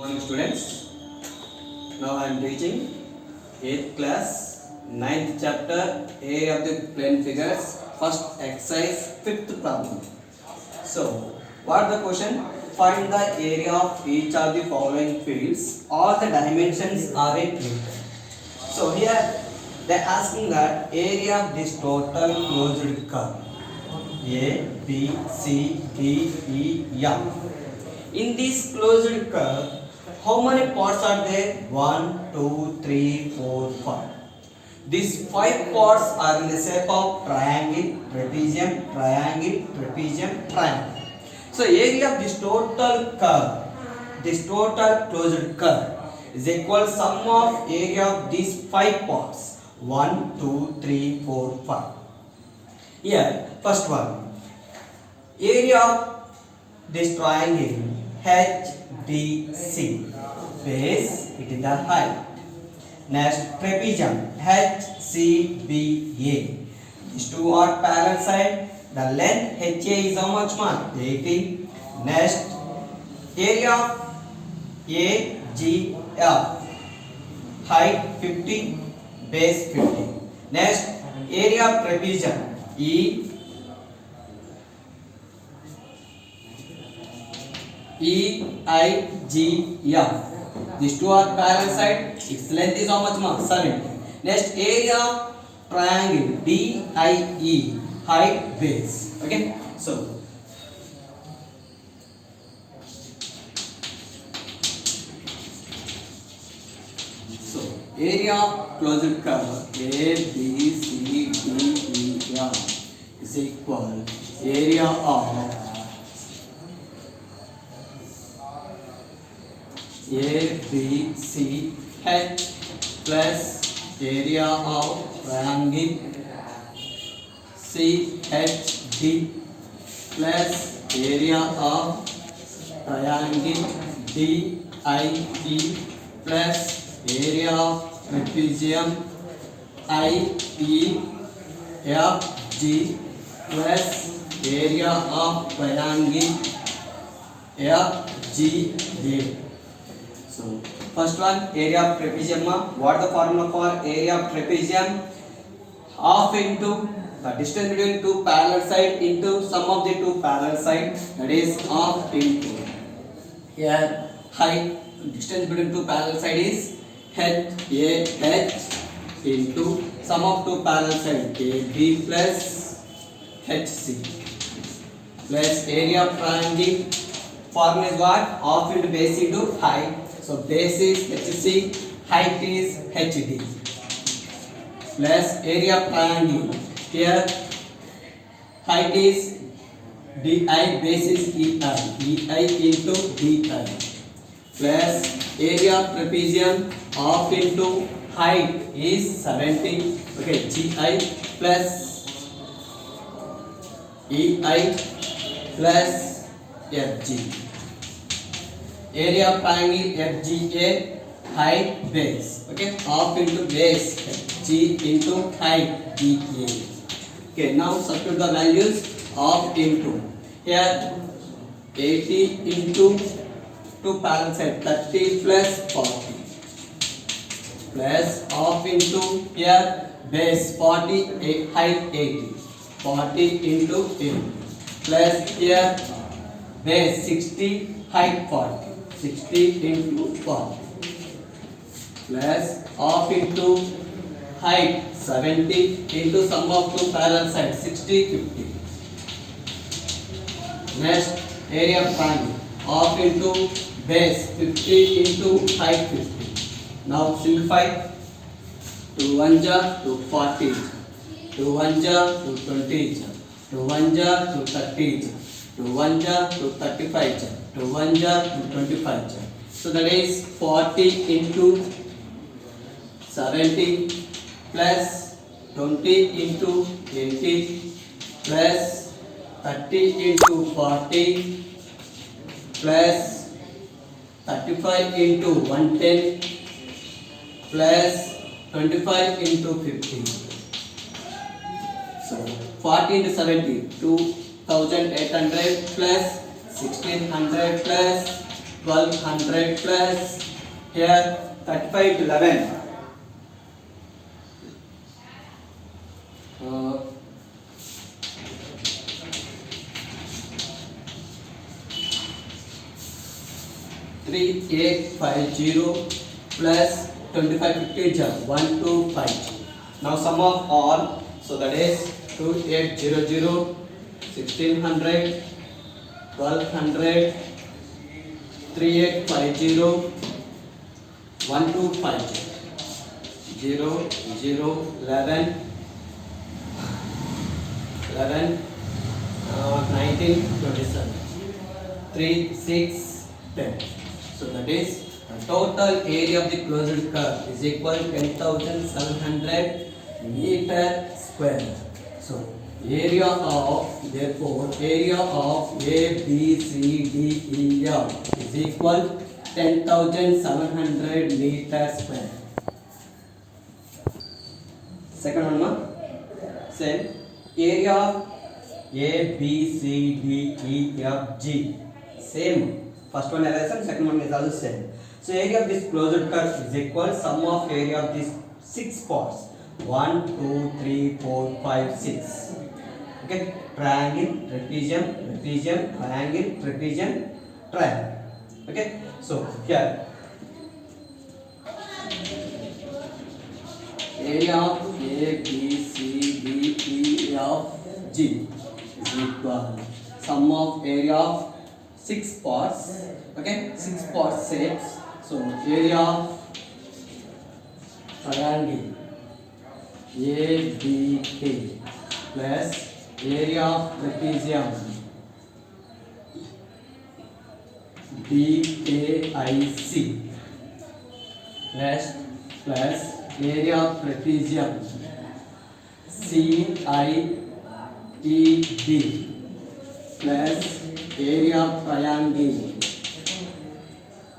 Morning students. Now I am teaching 8th class 9th chapter area of the plane figures first exercise 5th problem. So what the question? Find the area of each of the following fields. All the dimensions are in meter. So here they are asking that area of this total closed curve A, B, C, D, E, F. In this closed curve, how many parts are there? 1, 2, 3, 4, 5. These 5 parts are in the shape of triangle, trapezium, triangle, trapezium, triangle. So area of this total curve, this total closed curve is equal sum of area of these 5 parts. 1, 2, 3, 4, 5. Here, first one. Area of this triangle HDC. Base, it is the height. Next, trapezium HCBA. These two are parallel side. The length HA is how much mark? 80. Next, area of AGF. Height 50, base 50. Next, area of trapezium EIGF. These two are parallel side. Its length is how much mark? 70. Next, area of triangle DIE. Height, base. Okay. So area of closed curve ABCDEF is equal area of ABCH plus area of triangle CHD plus area of triangle DIE plus area of trapezium IEFG plus area of triangle FGA. So first one, area of trapezium. What the formula for area of trapezium? Half into the distance between two parallel side into sum of the two parallel side, that is half into here height, distance between two parallel side is HAH into sum of two parallel side AB plus HC plus area of triangle. Formula is what? Half into base into height. So base is HC, height is HD plus area of triangle. Here height is DI, base is EI into DI plus area of trapezium half into height is 70. Okay, GI plus EI plus FG. Area of triangle FGA, height, base. Okay, half into base G into height GA. Okay, now substitute the values. Half into here 80 into two parallel side 30 plus 40 plus half into here base 40 height 80 40 into 80 plus here base 60 height 40 60 into 40 plus half into height 70 into sum of two parallel sides 60 50. Next, area of triangle half into base 50 into height 50. Now simplify. 2 1 ja to 40 2 1 ja to 20 ja 2 1 ja to 30 ja 2 1 ja to 35 ja 2 1 ja to 25 ja. So that is 40 into 70 plus 20 into 80 plus 30 into 40 plus 35 into 110 plus 25 into 50. So 40 into 70, 2800 plus 1600 plus 1200 plus here 35 to 11. 3850 plus 2550 is 125. Now sum of all, so that is 2800, 1600, 1200, 3850, 1250, 0, 0, 11, 11, 19, 27, 3, 6, 10. So that is the total area of the closed curve is equal to 10,700 meter square. So area of, therefore area of A, B, C, D, E, F is equal 10,700 meter square. Second one, same area of A, B, C, D, E, F, G, same. First one is second one is also same. So area of this closed curve is equal sum of area of these 6 parts. 1, 2, 3, 4, 5, 6. Okay, triangle, trapezium, trapezium, triangle, trapezium, triangle. Okay, so here area of A, B, C, D, E, F, G is equal sum of area of 6 parts. Okay, 6 parts shapes. So area of triangle ABK plus area of trapezium BAIC plus area of trapezium CIED plus area of triangle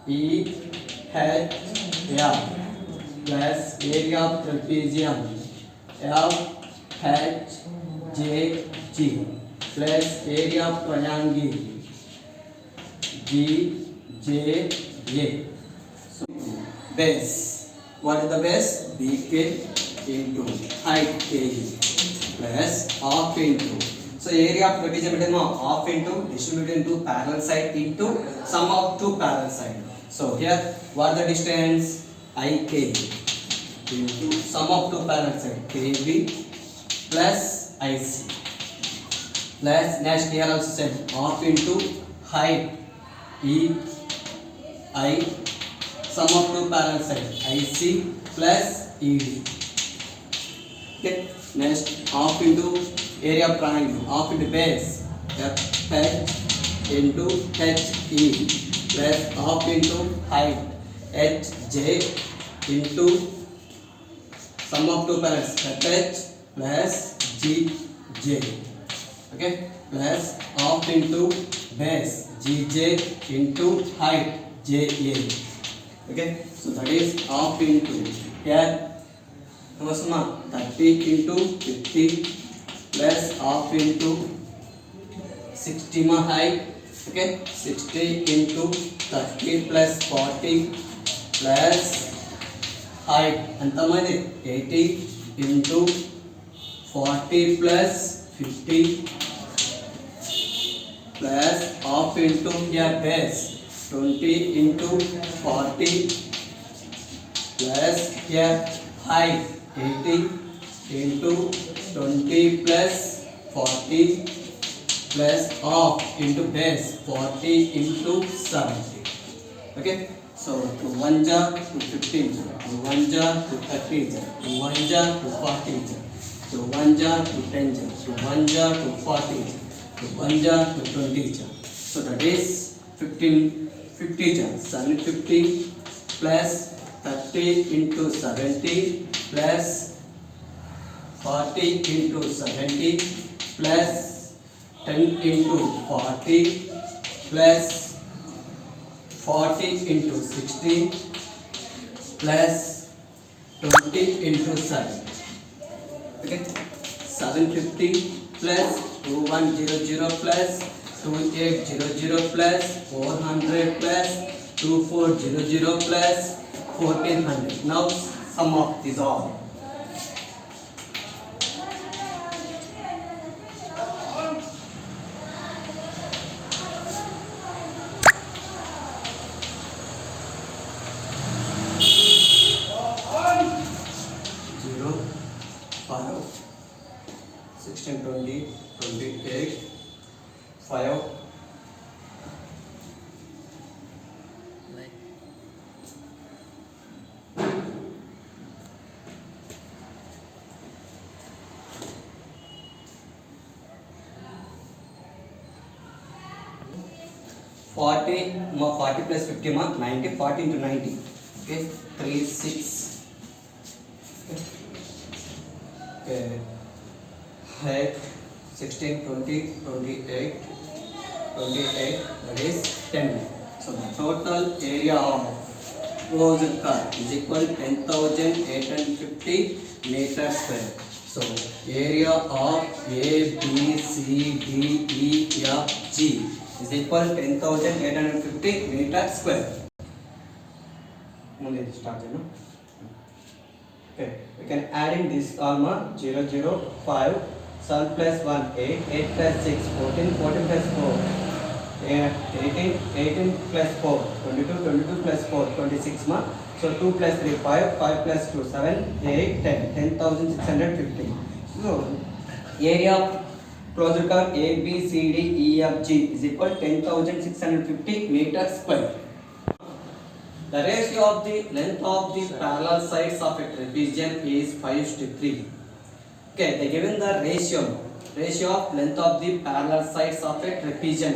EHF plus area of trapezium FHJG plus area of triangle GJA. So base, what is the base? BK into height KE plus half into. So area of trapezium is half into distributed into parallel side into sum of two parallel side. So here what is the distance? IK into sum of two parallel side KB plus IC plus next here also same half into height EI sum of two parallel side IC plus ED. Okay, next half into area of triangle, half into base FH into HE plus half into height HJ into sum of two parallels FH plus GJ. Okay, plus half into base GJ into height JA. Okay, so that is half into here 30 into 50 plus half into 60 height. Okay, 60 into 30 plus 40 plus height entamadi 80 into 40 plus 50 plus half into here base 20 into 40 plus here height 80 into 20 plus 40 plus half into base 40 into 70. Okay, so to 1 jar to 15 jar, to 1 jar to 30 jar, to 1 jar to 40 jar, to 1 jar to 10 jar, to 1 jar to 40 jar, to 1 jar to 20 jar. So that is 50 jar, 750 plus 30 into 70 plus 40 into 70 plus 10 into 40 plus 40 into 60 plus 20 into 7. Okay, 750 plus 2100 plus 2800 plus 400 plus 2400 plus 1400. Now sum of these all. Zero, 5, 16, 20, 28, 5. 40 plus 50 90, 40 into 90. Okay, 3, 6. Okay, height 16, 20, 28, 28, that is 10. So the total area of closed curve is equal to 10,850 meters square. So area of A, B, C, D, E, F, G is equal to 10,850 meters square. Start, okay, we can add in this 0, 0, 5, 7 plus 1, 8, 8 plus 6, 14, 14 plus 4, 18, 18 plus 4, 22, 22 plus 4, 26 ma. So 2 plus 3, 5, 5 plus 2, 7, 8, 10, 10,650. So area of closed curve A, B, C, D, E, F, G is equal to 10,650 meters square. The ratio of the length of the parallel sides of a trapezium is 5:3. Okay, they given the ratio of length of the parallel sides of a trapezium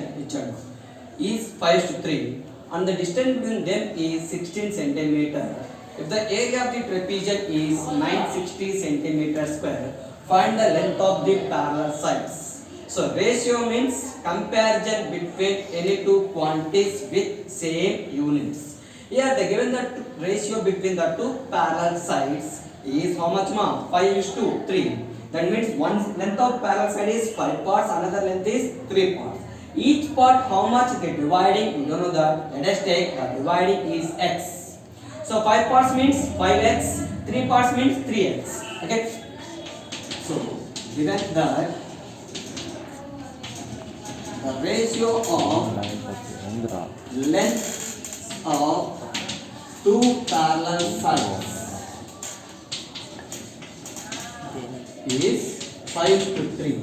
is 5:3 and the distance between them is 16 centimeter. If the area of the trapezium is 960 centimeter square, find the length of the parallel sides. So ratio means comparison between any two quantities with same units. Here they given the ratio between the two parallel sides is how much ma? 5:3. That means one length of parallel side is 5 parts, another length is 3 parts. Each part how much they dividing? We don't know that. Let us take the dividing is x. So 5 parts means 5x, 3 parts means 3x. Okay. So given that the ratio of length of two parallel sides is 5:3.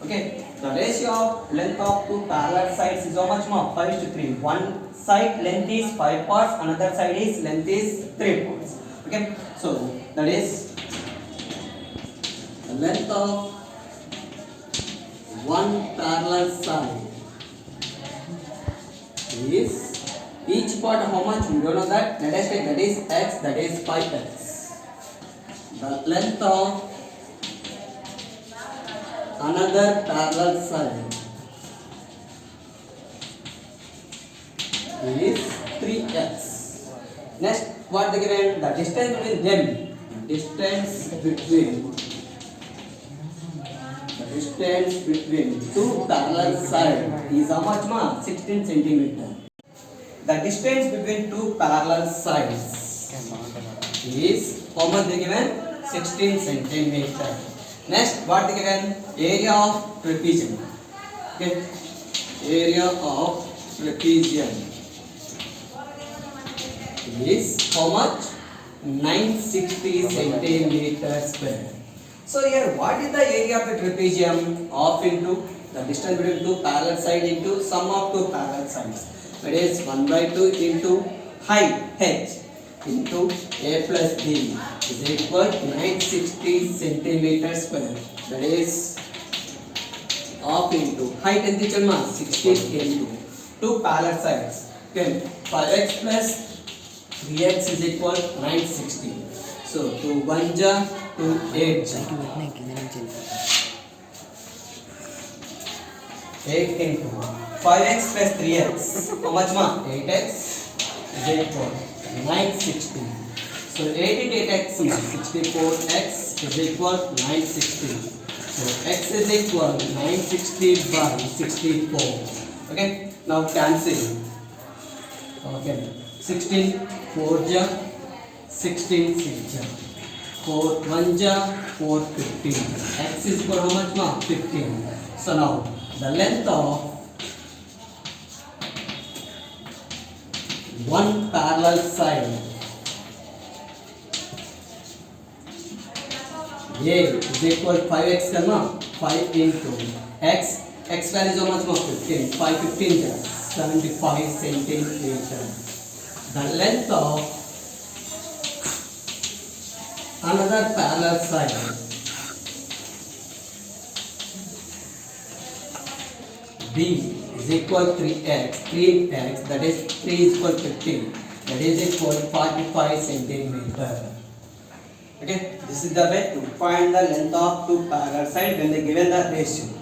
Okay, the ratio of length of two parallel sides is how much more? 5:3. One side length is 5 parts, another side is length is 3 parts. Okay, so that is the length of one parallel side is each part how much? We don't know that. Let us take that is x, that is 5x. The length of another parallel side is 3x. Next, what they given? The distance between them. Distance between two parallel sides is how much ma? 16 centimeter. The distance between two parallel sides is how much they given? 16 centimeter. Next, what they given? Area of trapezium. Okay, area of trapezium is how much? 960 centimeter square. So here, what is the area of the trapezium? Half into the distance between two parallel sides into sum of two parallel sides. That is 1/2 into height h into a plus b is equal to 960 centimeter square. That is half into height and the 16 into two parallel sides. Okay, 5x plus 3x is equal to 960. So 2 1 ja 2 8 ja 8 into 5x plus 3x. How much ma? 8x is equal to 960. So 8 into 8x 64x is equal to 960. So x is equal 960 by 64. Okay, now cancel. Okay, 16 4 ja, 16 6 ja, 4 1 ja, 4 15. X is equal how much ma? 15. So now the length of one parallel side A is equal 5x करना 5 into x, x value is how much more 15, 5 15 ja 75 centimeter. The length of another parallel side B is equal 3x, that is 3 is equal 15, that is equal 45 centimeter. Okay, this is the way to find the length of two parallel sides when they given the ratio.